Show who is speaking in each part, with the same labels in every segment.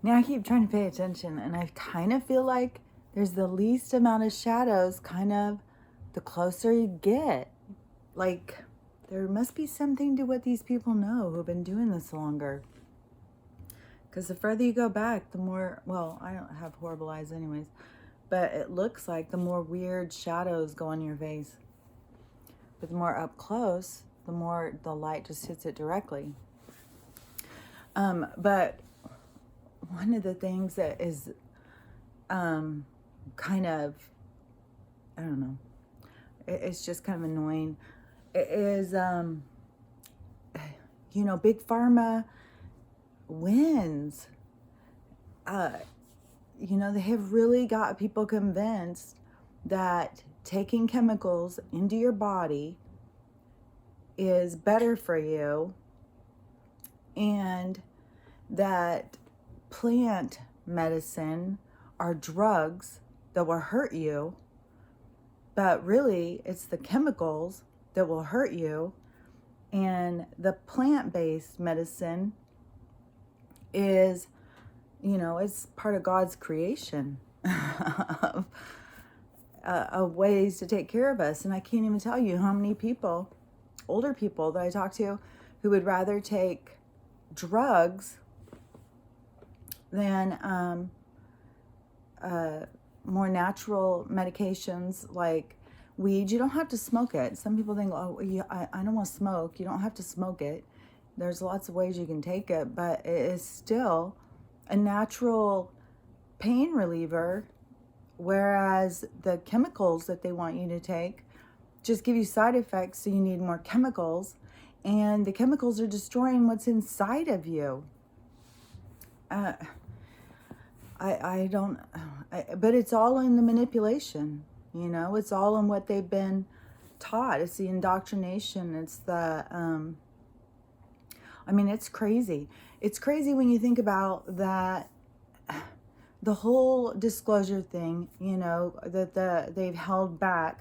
Speaker 1: Now I keep trying to pay attention, and I kind of feel like there's the least amount of shadows, kind of the closer you get. Like, there must be something to what these people know who've been doing this longer. Because the further you go back, the more, well, I don't have horrible eyes anyways, but it looks like the more weird shadows go on your face. But the more up close, the more the light just hits it directly. But one of the things that is kind of, I don't know, it's just kind of annoying, it is, Big Pharma wins. They have really got people convinced that taking chemicals into your body is better for you, and that plant medicine are drugs that will hurt you, but really it's the chemicals that will hurt you, and the plant-based medicine is, it's part of God's creation of ways to take care of us. And I can't even tell you how many people, older people that I talk to, who would rather take drugs than more natural medications like weed. You don't have to smoke it. Some people think, oh, I don't want to smoke. You don't have to smoke it. There's lots of ways you can take it, but it is still a natural pain reliever, whereas the chemicals that they want you to take just give you side effects, so you need more chemicals, and the chemicals are destroying what's inside of you. But it's all in the manipulation, it's all in what they've been taught. It's the indoctrination. It's the, it's crazy. It's crazy when you think about that, the whole disclosure thing, that they've held back,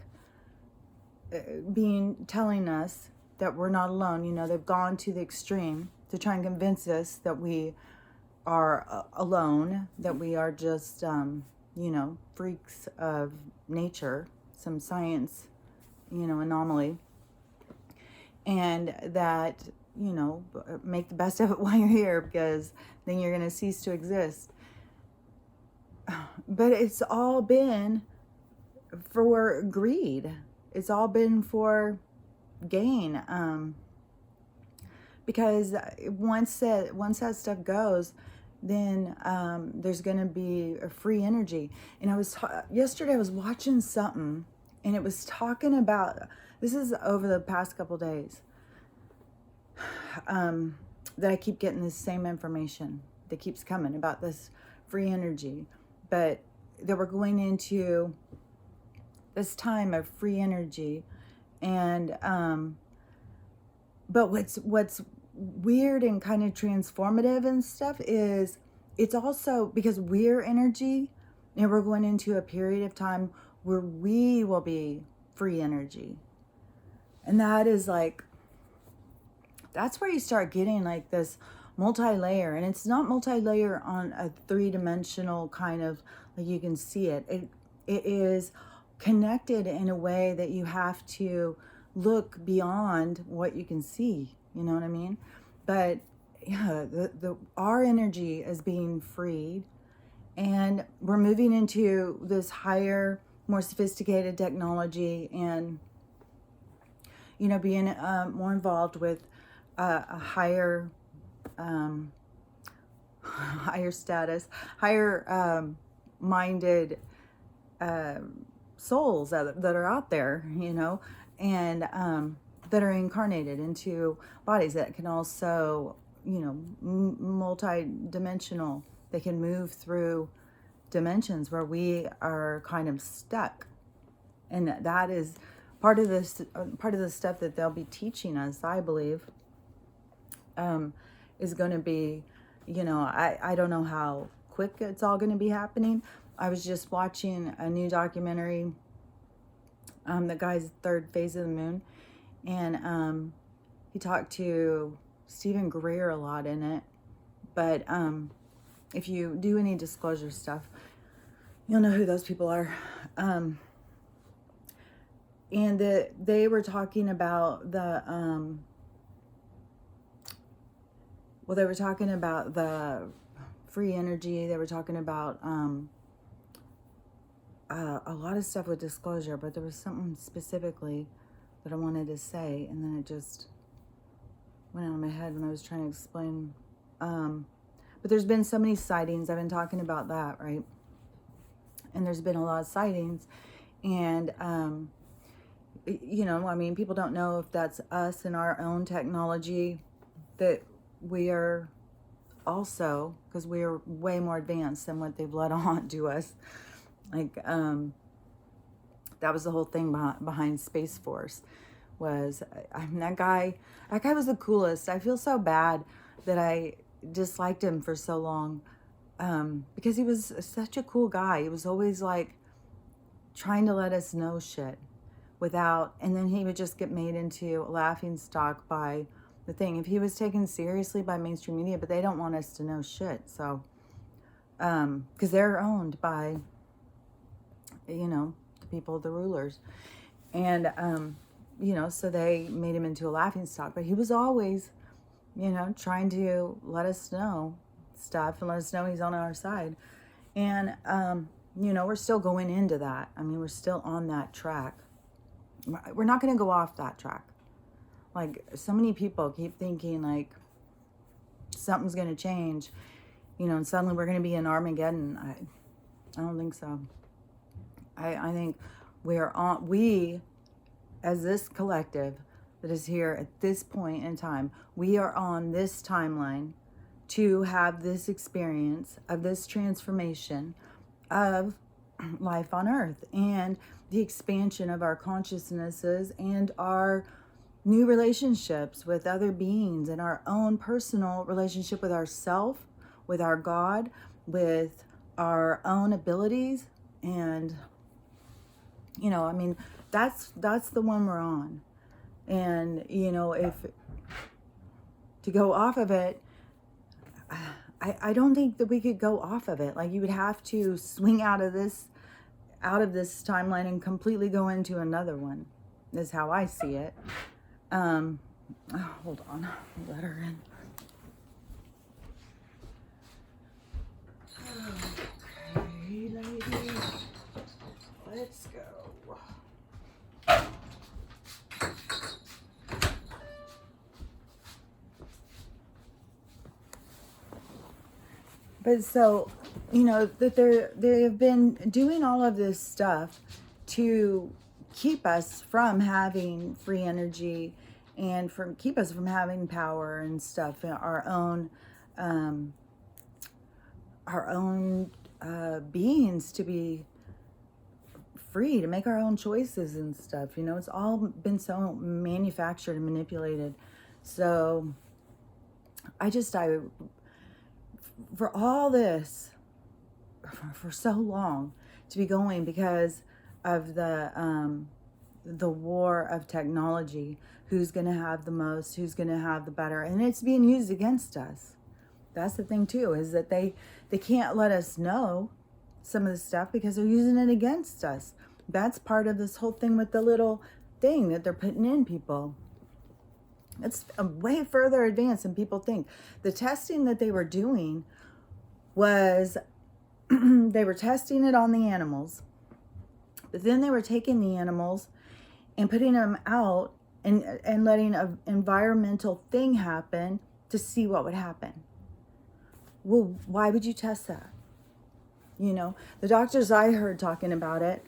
Speaker 1: telling us that we're not alone. They've gone to the extreme to try and convince us that we are alone, that we are just, freaks of nature, some science, anomaly, and that, make the best of it while you're here, because then you're going to cease to exist. But it's all been for greed. It's all been for gain. Because once that stuff goes, then there's going to be a free energy. And yesterday I was watching something, and it was talking about, this is over the past couple days, that I keep getting this same information that keeps coming about this free energy, but that we're going into this time of free energy. And but what's weird and kind of transformative and stuff is, it's also because we're energy, and we're going into a period of time where we will be free energy. And that is like, that's where you start getting like this multi-layer. And it's not multi-layer on a three-dimensional kind of, like you can see it. It is connected in a way that you have to look beyond what you can see. You know what I mean? But yeah, our energy is being freed, and we're moving into this higher, more sophisticated technology, and being more involved with a higher higher status, higher minded souls that are out there, and that are incarnated into bodies that can also, multi-dimensional. They can move through dimensions where we are kind of stuck. And that is part of the stuff that they'll be teaching us, I believe, is going to be, I don't know how quick it's all going to be happening. I was just watching a new documentary, the guy's third phase of the moon, and he talked to Stephen Greer a lot in it, but if you do any disclosure stuff, you'll know who those people are. And they were talking about they were talking about the free energy. They were talking about a lot of stuff with disclosure, but there was something specifically that I wanted to say, and then it just went out of my head when I was trying to explain. But there's been so many sightings. I've been talking about that, right? And there's been a lot of sightings, and you know, I mean, people don't know if that's us and our own technology that we are also, because we are way more advanced than what they've let on to us. Like, that was the whole thing behind Space Force, was that guy was the coolest. I feel so bad that I disliked him for so long, because he was such a cool guy. He was always like trying to let us know shit without, and then he would just get made into a laughing stock by the thing. If he was taken seriously by mainstream media, but they don't want us to know shit. So, because they're owned by, you know, the people, the rulers. And, you know, so they made him into a laughing stock, but he was always, you know, trying to let us know stuff and let us know he's on our side. And, you know, we're still going into that. I mean, we're still on that track. We're not going to go off that track. Like, so many people keep thinking like something's going to change, you know, and suddenly we're going to be in Armageddon. I don't think so. I think we as this collective that is here at this point in time, we are on this timeline to have this experience of this transformation of life on Earth and the expansion of our consciousnesses and our new relationships with other beings and our own personal relationship with ourself, with our God, with our own abilities. And, you know, I mean, that's the one we're on. And, you know, if to go off of it, I don't think that we could go off of it. Like, you would have to swing out of this timeline and completely go into another one, is how I see it. Hold on, let her in. Okay, lady, let's go. But so, you know, that they have been doing all of this stuff to keep us from having free energy and keep us from having power and stuff, our own beings, to be free to make our own choices and stuff. You know, it's all been so manufactured and manipulated. So I for all this, for so long, to be going because of the war of technology, who's going to have the most, who's going to have the better, and it's being used against us. That's the thing too, is that they can't let us know some of the stuff because they're using it against us. That's part of this whole thing with the little thing that they're putting in people. It's way further advanced than people think. The testing that they were doing was they were testing it on the animals, but then they were taking the animals and putting them out and letting an environmental thing happen to see what would happen. Well, why would you test that? You know, the doctors I heard talking about it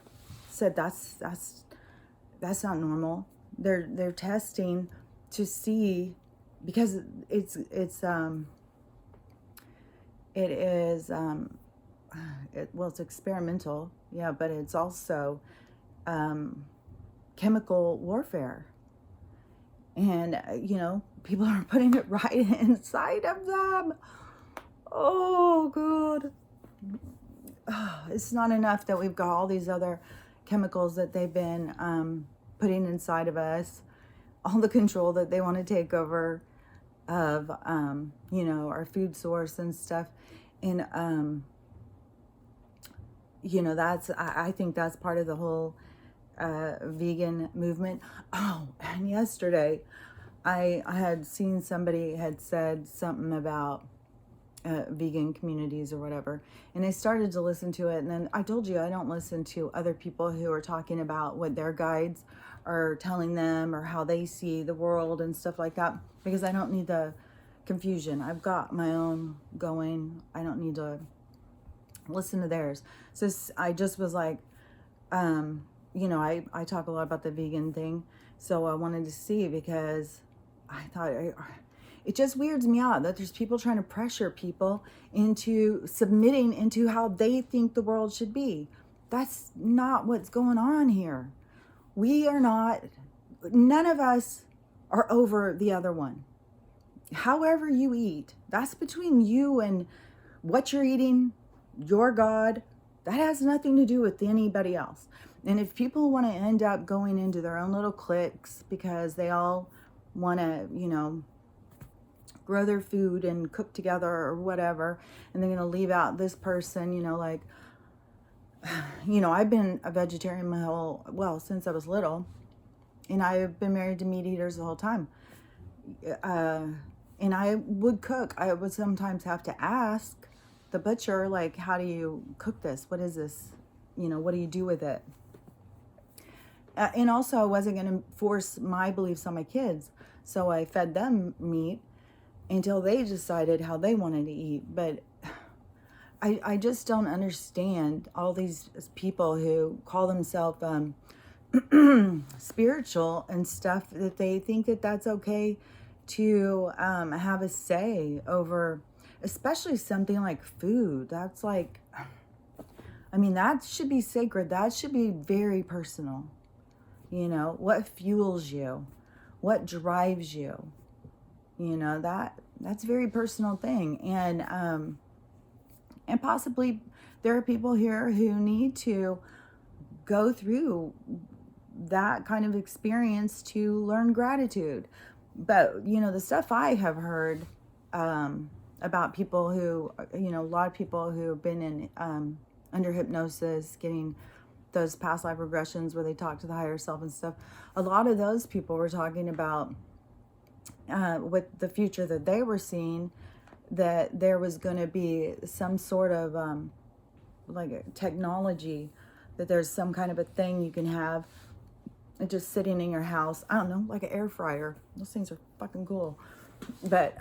Speaker 1: said that's not normal. They're testing to see, because it's experimental, yeah, but it's also chemical warfare. And, you know, people are putting it right inside of them. Oh, God. It's not enough that we've got all these other chemicals that they've been putting inside of us, all the control that they want to take over of, you know, our food source and stuff. And, that's, I think that's part of the whole vegan movement. Oh, and yesterday I had seen somebody had said something about vegan communities or whatever, and I started to listen to it. And then I told you I don't listen to other people who are talking about what their guides are telling them or how they see the world and stuff like that, because I don't need the confusion. I've got my own going. I don't need to listen to theirs. So I just was like, I talk a lot about the vegan thing, so I wanted to see, because I thought it just weirds me out that there's people trying to pressure people into submitting into how they think the world should be. That's not what's going on here. We are not, none of us are over the other one. However you eat, that's between you and what you're eating, your God. That has nothing to do with anybody else. And if people want to end up going into their own little cliques because they all want to, grow their food and cook together or whatever, and they're going to leave out this person, I've been a vegetarian since I was little, and I've been married to meat eaters the whole time. And I would cook. I would sometimes have to ask the butcher, like, how do you cook this? What is this? What do you do with it? And also, I wasn't going to force my beliefs on my kids. So I fed them meat until they decided how they wanted to eat. But I just don't understand all these people who call themselves spiritual and stuff, that they think that that's okay to have a say over, especially something like food. That's like, that should be sacred. That should be very personal. What fuels you, what drives you, that's a very personal thing. And possibly there are people here who need to go through that kind of experience to learn gratitude. But, the stuff I have heard about people who, a lot of people who have been in under hypnosis, getting those past life regressions where they talk to the higher self and stuff, a lot of those people were talking about with the future that they were seeing, that there was going to be some sort of like a technology, that there's some kind of a thing you can have just sitting in your house. I don't know, like an air fryer. Those things are fucking cool. But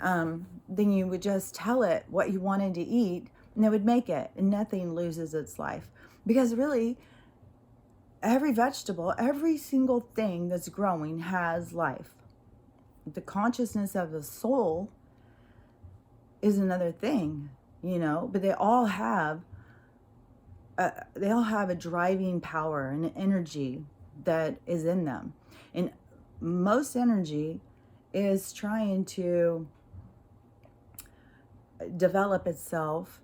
Speaker 1: then you would just tell it what you wanted to eat, and it would make it, and nothing loses its life. Because really, every vegetable, every single thing that's growing has life. The consciousness of the soul is another thing, but they all have a driving power and an energy that is in them. And most energy is trying to develop itself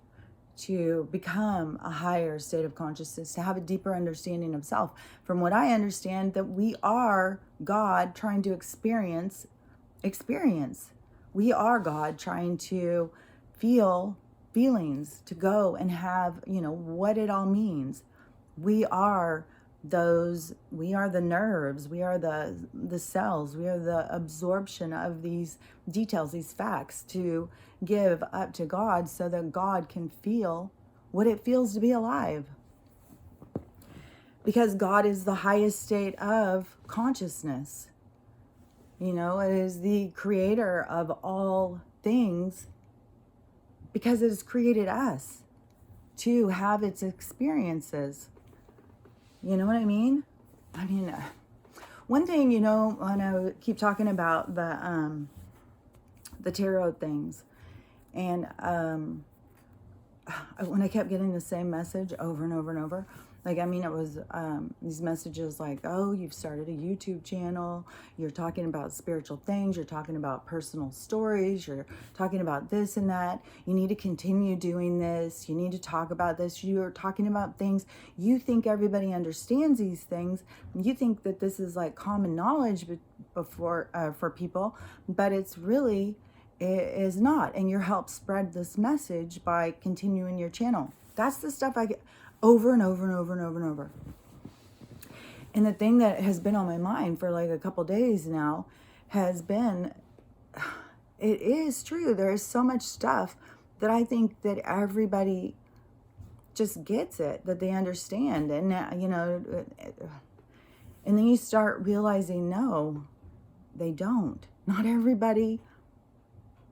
Speaker 1: to become a higher state of consciousness, to have a deeper understanding of self. From what I understand, that we are God trying to experience. We are God trying to feel feelings, to go and have, what it all means. We are the nerves, we are the cells, we are the absorption of these details, these facts, to give up to God so that God can feel what it feels to be alive. Because God is the highest state of consciousness. It is the creator of all things, because it has created us to have its experiences. You know what I mean? One thing, when I keep talking about the tarot things, and when I kept getting the same message over and over and over, it was these messages like, oh, you've started a YouTube channel, you're talking about spiritual things, you're talking about personal stories, you're talking about this and that, you need to continue doing this, you need to talk about this, you're talking about things, you think everybody understands these things, you think that this is like common knowledge for people, but it's really is not. And you're helped spread this message by continuing your channel. That's the stuff I get over and over and over and over and over. And the thing that has been on my mind for like a couple days now has been, it is true. There is so much stuff that I think that everybody just gets it, that they understand. And, and then you start realizing, no, they don't. Not everybody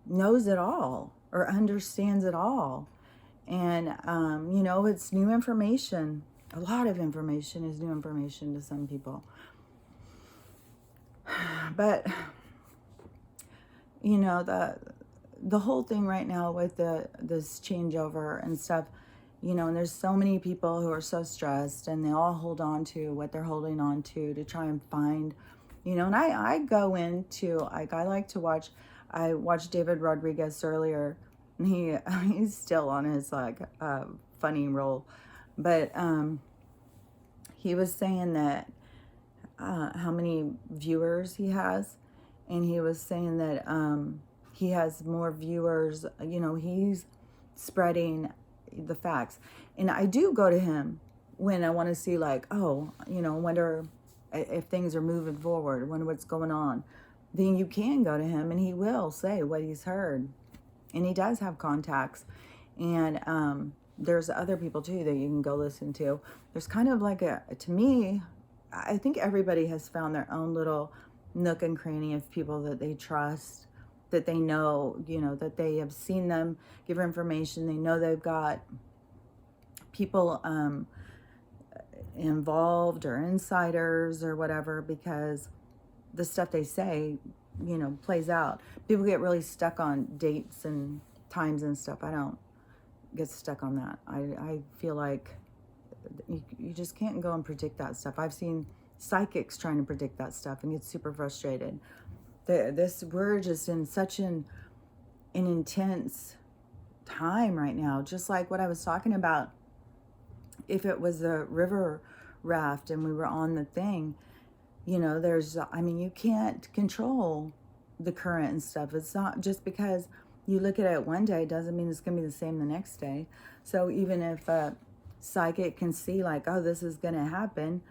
Speaker 1: knows it all or understands it all. And, it's new information. A lot of information is new information to some people. But, the whole thing right now with this changeover and stuff, and there's so many people who are so stressed, and they all hold on to what they're holding on to try and find, and I go into, like, I watched David Rodriguez earlier, and he's still on his, funny roll, but he was saying that how many viewers he has, and he was saying that he has more viewers, he's spreading the facts. And I do go to him when I want to see, wonder if things are moving forward, wonder what's going on. Then you can go to him and he will say what he's heard. And he does have contacts. And there's other people too that you can go listen to. There's kind of like to me, I think everybody has found their own little nook and cranny of people that they trust, that they know, that they have seen them give information. They know they've got people involved or insiders or whatever, because the stuff they say, plays out. People get really stuck on dates and times and stuff. I don't get stuck on that. I feel like you just can't go and predict that stuff. I've seen psychics trying to predict that stuff and get super frustrated. We're just in such an intense time right now, just like what I was talking about. If it was a river raft and we were on the thing, you can't control the current and stuff. It's not just because you look at it one day doesn't mean it's going to be the same the next day. So even if a psychic can see this is going to happen,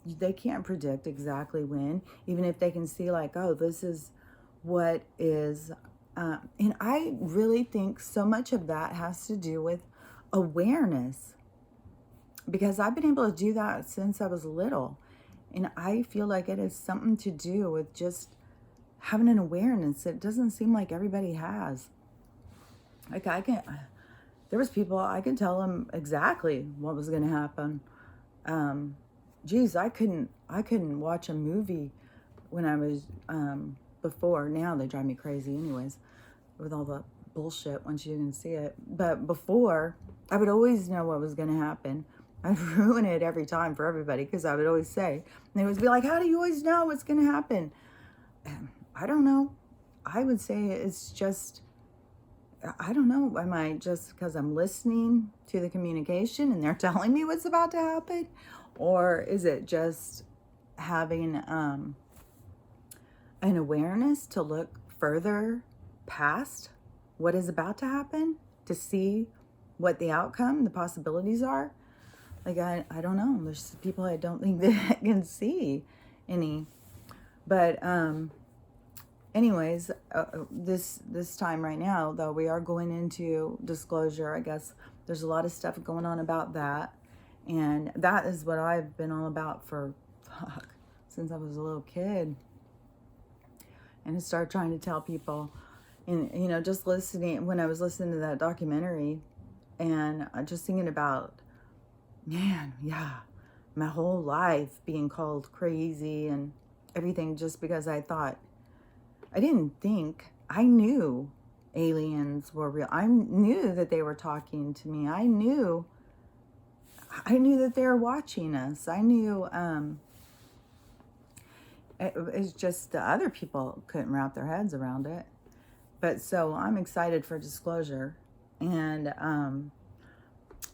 Speaker 1: they can't predict exactly when. Even if they can see this is what is, and I really think so much of that has to do with awareness, because I've been able to do that since I was little. And I feel like it has something to do with just having an awareness that doesn't seem like everybody has. There was people, I can tell them exactly what was going to happen. I couldn't watch a movie when I was, before. Now they drive me crazy anyways, with all the bullshit once you didn't see it. But before, I would always know what was going to happen. I'd ruin it every time for everybody, because I would always say, and they would be like, how do you always know what's going to happen? I don't know. I would say it's just, I don't know. Am I just because I'm listening to the communication and they're telling me what's about to happen? Or is it just having an awareness to look further past what is about to happen, to see what the outcome, the possibilities are? I don't know. There's people I don't think that can see any. But anyways, this time right now, though, we are going into disclosure. I guess there's a lot of stuff going on about that. And that is what I've been all about since I was a little kid. And I started trying to tell people, and just listening, when I was listening to that documentary, and just thinking about, man, yeah, my whole life being called crazy and everything, just because I didn't think, I knew aliens were real. I knew that they were talking to me. I knew that they were watching us. I knew, it's just the other people couldn't wrap their heads around it. But so I'm excited for disclosure, and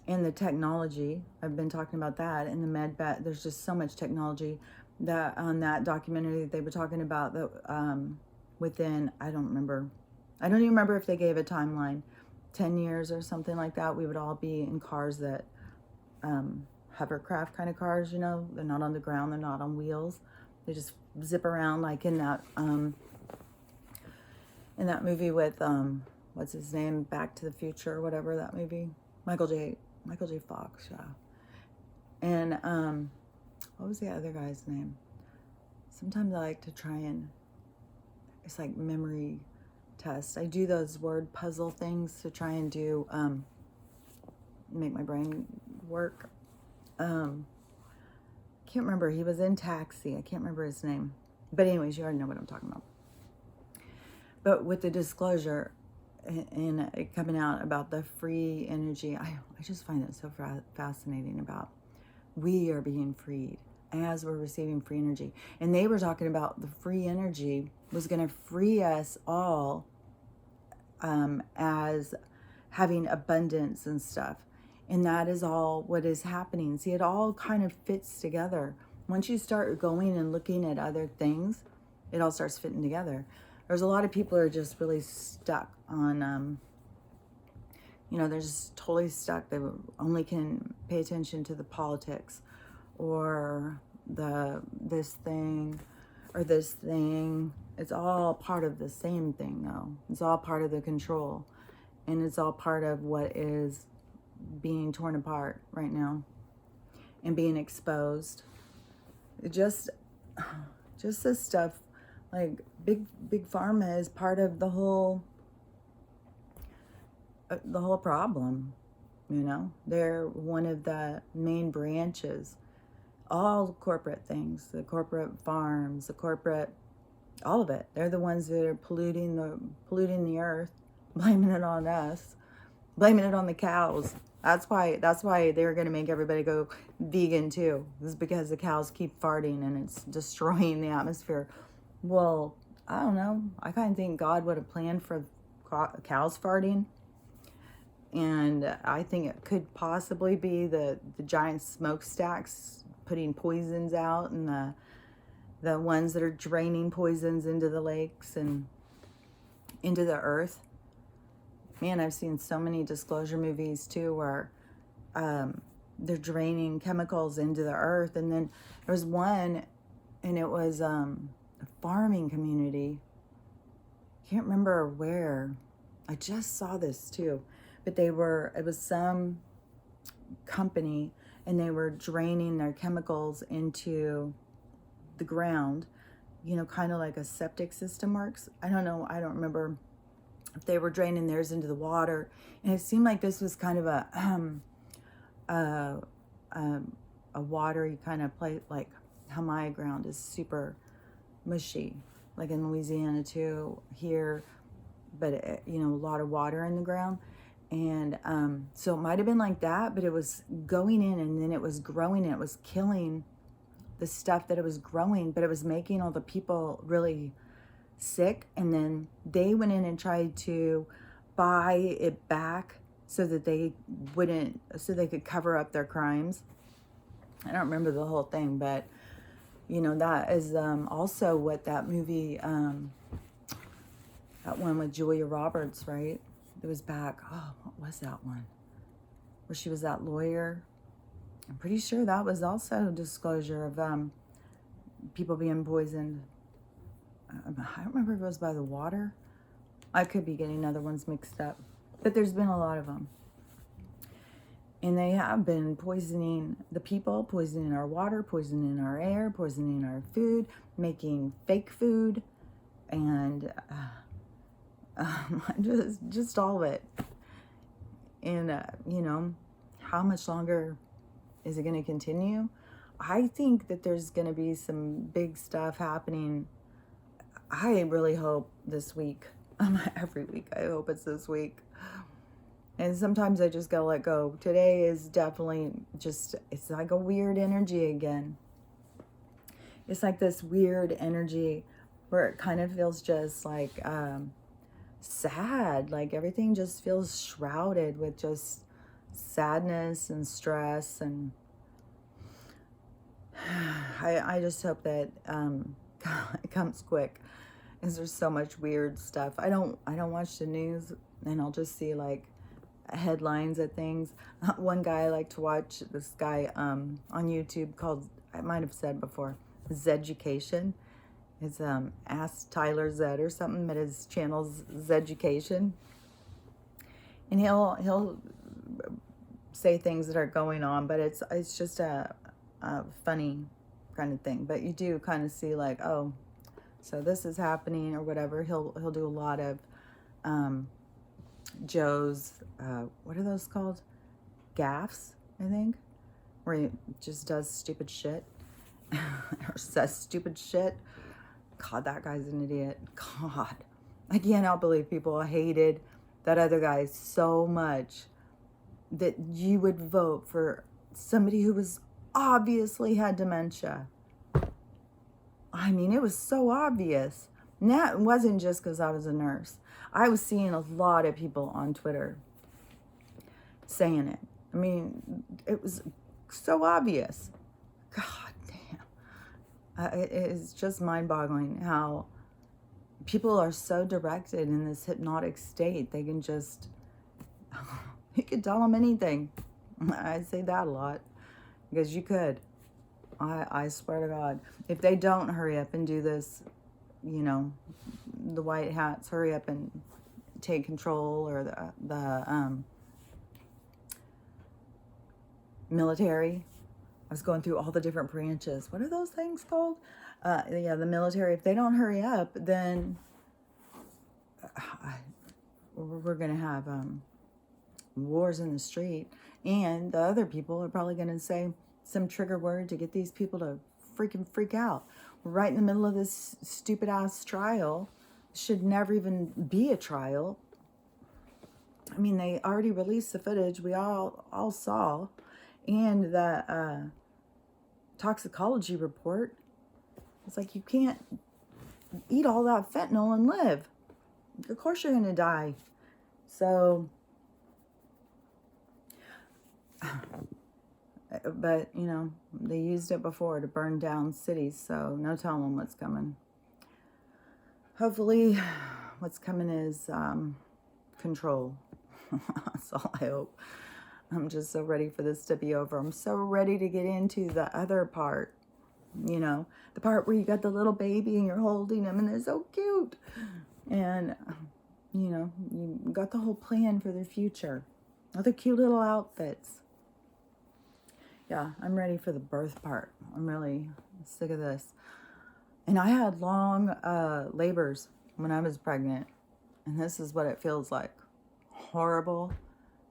Speaker 1: the technology. I've been talking about that in the med bet. There's just so much technology that on that documentary that they were talking about that within, I don't remember I don't even remember if they gave a timeline, 10 years or something like that. We would all be in cars that, hovercraft kind of cars, you know, they're not on the ground, they're not on wheels. They just zip around like in that movie with, what's his name? Back to the Future or whatever, that movie. Michael J. Fox, yeah. And, what was the other guy's name? Sometimes I like to try and, it's like memory test. I do those word puzzle things to try and do, make my brain work. Can't remember. He was in Taxi. I can't remember his name. But anyways, you already know what I'm talking about. But with the disclosure and it coming out about the free energy, I just find it so fascinating about we are being freed as we're receiving free energy. And they were talking about the free energy was going to free us all, as having abundance and stuff. And that is all what is happening. See, it all kind of fits together. Once you start going and looking at other things, it all starts fitting together. There's a lot of people who are just really stuck on, they're just totally stuck. They only can pay attention to the politics or this thing or this thing. It's all part of the same thing, though. It's all part of the control. And it's all part of what is being torn apart right now and being exposed. Just this stuff, like big pharma is part of the whole problem. They're one of the main branches. All corporate things, the corporate farms, the corporate, all of it. They're the ones that are polluting the earth, blaming it on us, blaming it on the cows. That's why they're going to make everybody go vegan too. This is because the cows keep farting and it's destroying the atmosphere. Well, I don't know. I kind of think God would have planned for cows farting. And I think it could possibly be the giant smokestacks putting poisons out, and the ones that are draining poisons into the lakes and into the earth. Man, I've seen so many disclosure movies too where they're draining chemicals into the earth. And then there was one, and it was a farming community. Can't remember where. I just saw this too. But it was some company, and they were draining their chemicals into the ground, kind of like a septic system works. I don't know. I don't remember if they were draining theirs into the water. And it seemed like this was kind of a watery kind of place, like how my ground is super mushy, like in Louisiana too, here, but a lot of water in the ground. And so it might have been like that, but it was going in and then it was growing and it was killing the stuff that it was growing, but it was making all the people really sick. And then they went in and tried to buy it back so that they could cover up their crimes. I don't remember the whole thing, but that is also what that movie, that one with Julia Roberts, right? It was back, what was that one? Where she was that lawyer. I'm pretty sure that was also disclosure of people being poisoned. I don't remember if it was by the water. I could be getting other ones mixed up. But there's been a lot of them. And they have been poisoning the people, poisoning our water, poisoning our air, poisoning our food, making fake food, and just all of it. And how much longer is it going to continue? I think that there's going to be some big stuff happening. I really hope this week. Every week I hope it's this week. And sometimes I just gotta let go. Today is definitely it's like a weird energy again. It's like this weird energy where it kind of feels just like sad. Like everything just feels shrouded with just sadness and stress. And I just hope that it comes quick. Is there's so much weird stuff. I don't watch the news, and I'll just see like headlines of things. One guy I like to watch, this guy on YouTube called, I might have said before, Zeducation. It's Ask Tyler Zed or something, but his channel's Zeducation. And he'll say things that are going on, but it's just a funny kind of thing. But you do kind of see like, oh, so this is happening or whatever. He'll do a lot of Joe's what are those called? Gaffes, I think, where he just does stupid shit or says stupid shit. God, that guy's an idiot. God, I cannot believe people hated that other guy so much that you would vote for somebody who was obviously had dementia. I mean, it was so obvious. And that wasn't just because I was a nurse. I was seeing a lot of people on Twitter saying it. I mean, it was so obvious. God damn. It is just mind-boggling how people are so directed in this hypnotic state. They can just, you could tell them anything. I say that a lot because you could. I swear to God, if they don't hurry up and do this, you know, the white hats hurry up and take control, or the military. I was going through all the different branches. What are those things called? Yeah, the military. If they don't hurry up, then we're going to have wars in the street. And the other people are probably going to say some trigger word to get these people to freaking freak out. We're right in the middle of this stupid ass trial. Should never even be a trial. I mean, they already released the footage we all saw, and the toxicology report. It's like, you can't eat all that fentanyl and live. Of course you're gonna die. So, but you know, they used it before to burn down cities, so no telling what's coming. Hopefully what's coming is control. That's all I hope. I'm just so ready for this to be over. I'm so ready to get into the other part, you know, the part where you got the little baby and you're holding him and they're so cute, and you know, you got the whole plan for their future, other cute little outfits. Yeah, I'm ready for the birth part. I'm really sick of this. And I had long labors when I was pregnant, and this is what it feels like. Horrible.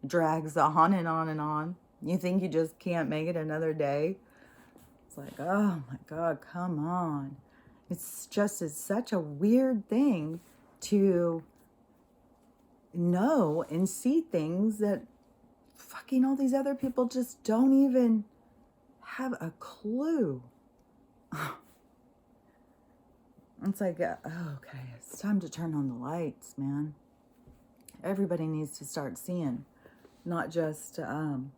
Speaker 1: Drags on and on and on. You think you just can't make it another day. It's like, oh my God, come on. It's such a weird thing to know and see things that fucking all these other people just don't even have a clue. It's like, okay, it's time to turn on the lights, man. Everybody needs to start seeing, not just, you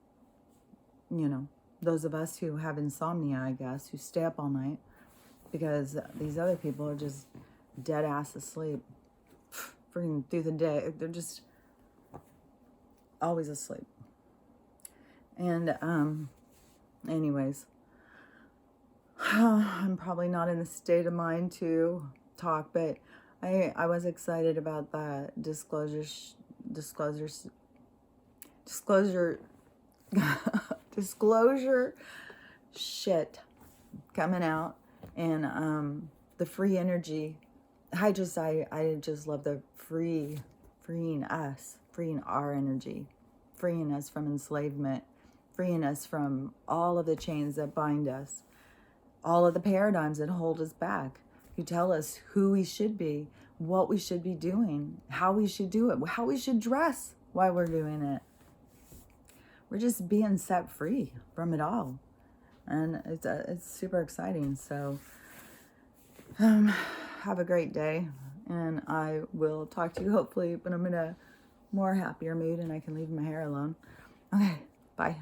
Speaker 1: know, those of us who have insomnia, I guess, who stay up all night, because these other people are just dead ass asleep freaking through the day. They're just always asleep. And anyways, I'm probably not in the state of mind to talk, but I was excited about the disclosure shit coming out, and the free energy. I just love the freeing us, freeing our energy, freeing us from enslavement, freeing us from all of the chains that bind us, all of the paradigms that hold us back, who tell us who we should be, what we should be doing, how we should do it, how we should dress while we're doing it. We're just being set free from it all, and it's super exciting. So have a great day, and I will talk to you hopefully when I'm in a more happier mood and I can leave my hair alone. Okay, bye.